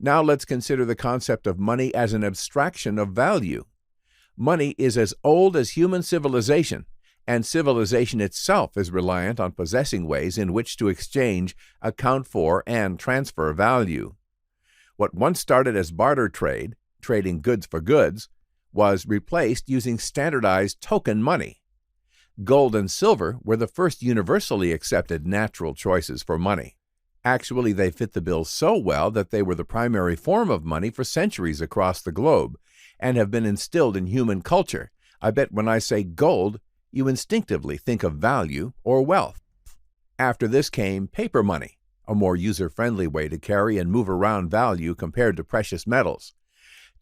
Now let's consider the concept of money as an abstraction of value. Money is as old as human civilization, and civilization itself is reliant on possessing ways in which to exchange, account for, and transfer value. What once started as barter trade, trading goods for goods, was replaced using standardized token money. Gold and silver were the first universally accepted natural choices for money. Actually, they fit the bill so well that they were the primary form of money for centuries across the globe and have been instilled in human culture. I bet when I say gold, you instinctively think of value or wealth. After this came paper money, a more user-friendly way to carry and move around value compared to precious metals.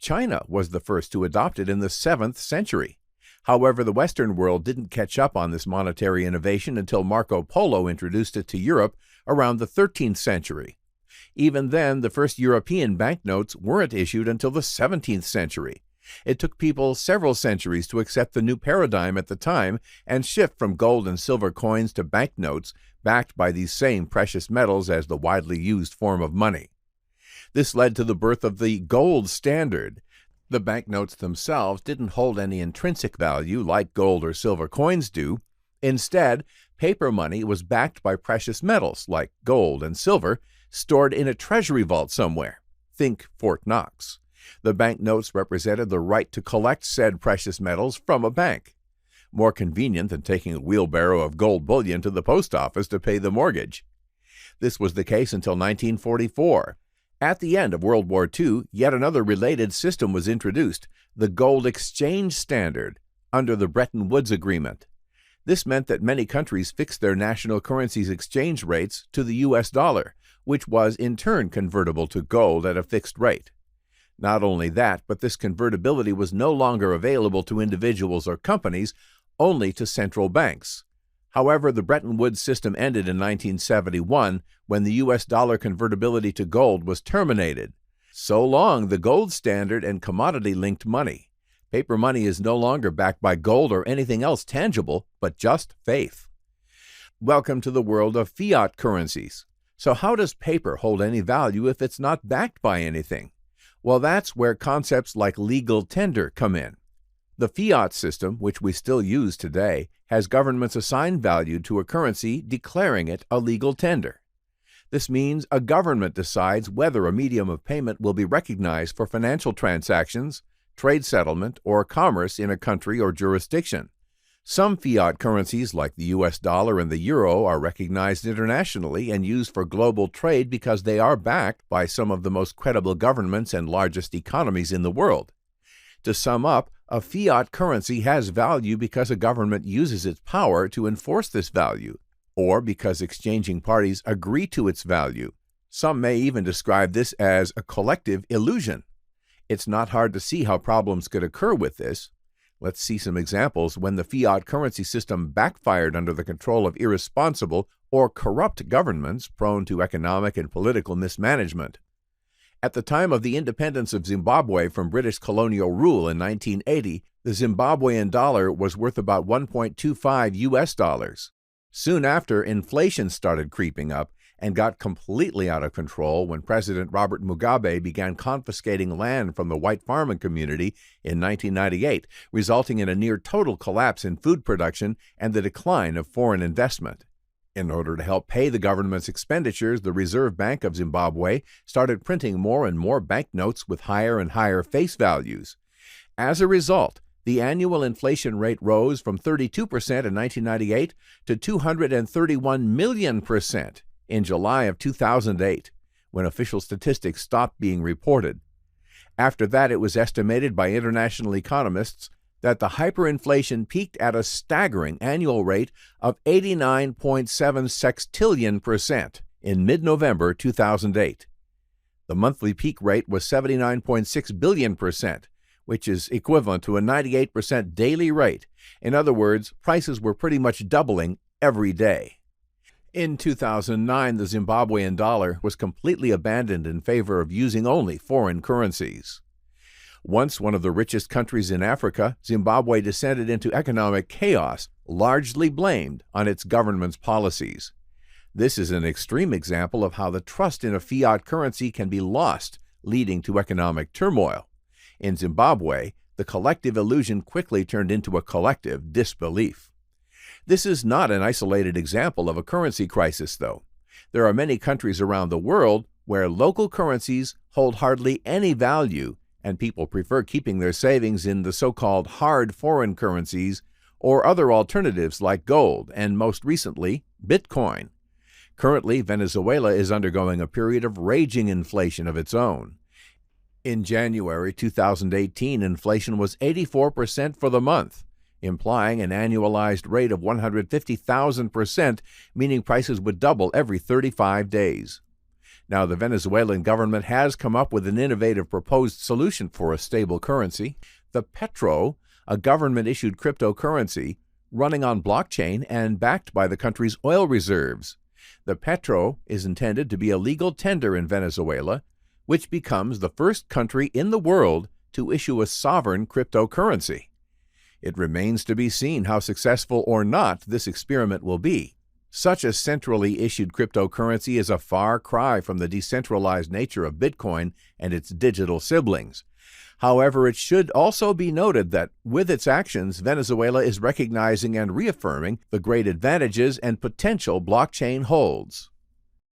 China was the first to adopt it in the 7th century. However, the Western world didn't catch up on this monetary innovation until Marco Polo introduced it to Europe around the 13th century. Even then, the first European banknotes weren't issued until the 17th century. It took people several centuries to accept the new paradigm at the time and shift from gold and silver coins to banknotes backed by these same precious metals as the widely used form of money. This led to the birth of the gold standard. The banknotes themselves didn't hold any intrinsic value like gold or silver coins do. Instead, paper money was backed by precious metals like gold and silver stored in a treasury vault somewhere. Think Fort Knox. The banknotes represented the right to collect said precious metals from a bank. More convenient than taking a wheelbarrow of gold bullion to the post office to pay the mortgage. This was the case until 1944. At the end of World War II, yet another related system was introduced, the gold exchange standard, under the Bretton Woods Agreement. This meant that many countries fixed their national currency's exchange rates to the U.S. dollar, which was in turn convertible to gold at a fixed rate. Not only that, but this convertibility was no longer available to individuals or companies, only to central banks. However, the Bretton Woods system ended in 1971 when the U.S. dollar convertibility to gold was terminated. So long the gold standard and commodity-linked money. Paper money is no longer backed by gold or anything else tangible, but just faith. Welcome to the world of fiat currencies. So how does paper hold any value if it's not backed by anything? Well, that's where concepts like legal tender come in. The fiat system, which we still use today, has governments assign value to a currency, declaring it a legal tender. This means a government decides whether a medium of payment will be recognized for financial transactions, trade settlement, or commerce in a country or jurisdiction. Some fiat currencies, like the U.S. dollar and the euro, are recognized internationally and used for global trade because they are backed by some of the most credible governments and largest economies in the world. To sum up, a fiat currency has value because a government uses its power to enforce this value, or because exchanging parties agree to its value. Some may even describe this as a collective illusion. It's not hard to see how problems could occur with this. Let's see some examples when the fiat currency system backfired under the control of irresponsible or corrupt governments prone to economic and political mismanagement. At the time of the independence of Zimbabwe from British colonial rule in 1980, the Zimbabwean dollar was worth about 1.25 US dollars. Soon after, inflation started creeping up and got completely out of control when President Robert Mugabe began confiscating land from the white farming community in 1998, resulting in a near-total collapse in food production and the decline of foreign investment. In order to help pay the government's expenditures, the Reserve Bank of Zimbabwe started printing more and more banknotes with higher and higher face values. As a result, the annual inflation rate rose from 32% in 1998 to 231 million percent in July of 2008, when official statistics stopped being reported. After that, it was estimated by international economists that the hyperinflation peaked at a staggering annual rate of 89.7 sextillion percent in mid-November 2008. The monthly peak rate was 79.6 billion percent, which is equivalent to a 98% daily rate. In other words, prices were pretty much doubling every day. In 2009, the Zimbabwean dollar was completely abandoned in favor of using only foreign currencies. Once one of the richest countries in Africa, Zimbabwe descended into economic chaos, largely blamed on its government's policies. This is an extreme example of how the trust in a fiat currency can be lost leading to economic turmoil. In Zimbabwe, the collective illusion quickly turned into a collective disbelief. This is not an isolated example of a currency crisis, though. There are many countries around the world where local currencies hold hardly any value, and people prefer keeping their savings in the so-called hard foreign currencies or other alternatives like gold and, most recently, Bitcoin. Currently, Venezuela is undergoing a period of raging inflation of its own. In January 2018, inflation was 84% for the month, implying an annualized rate of 150,000%, meaning prices would double every 35 days. Now, the Venezuelan government has come up with an innovative proposed solution for a stable currency. The Petro, a government-issued cryptocurrency running on blockchain and backed by the country's oil reserves. The Petro is intended to be a legal tender in Venezuela, which becomes the first country in the world to issue a sovereign cryptocurrency. It remains to be seen how successful or not this experiment will be. Such a centrally issued cryptocurrency is a far cry from the decentralized nature of Bitcoin and its digital siblings. However, it should also be noted that with its actions, Venezuela is recognizing and reaffirming the great advantages and potential blockchain holds.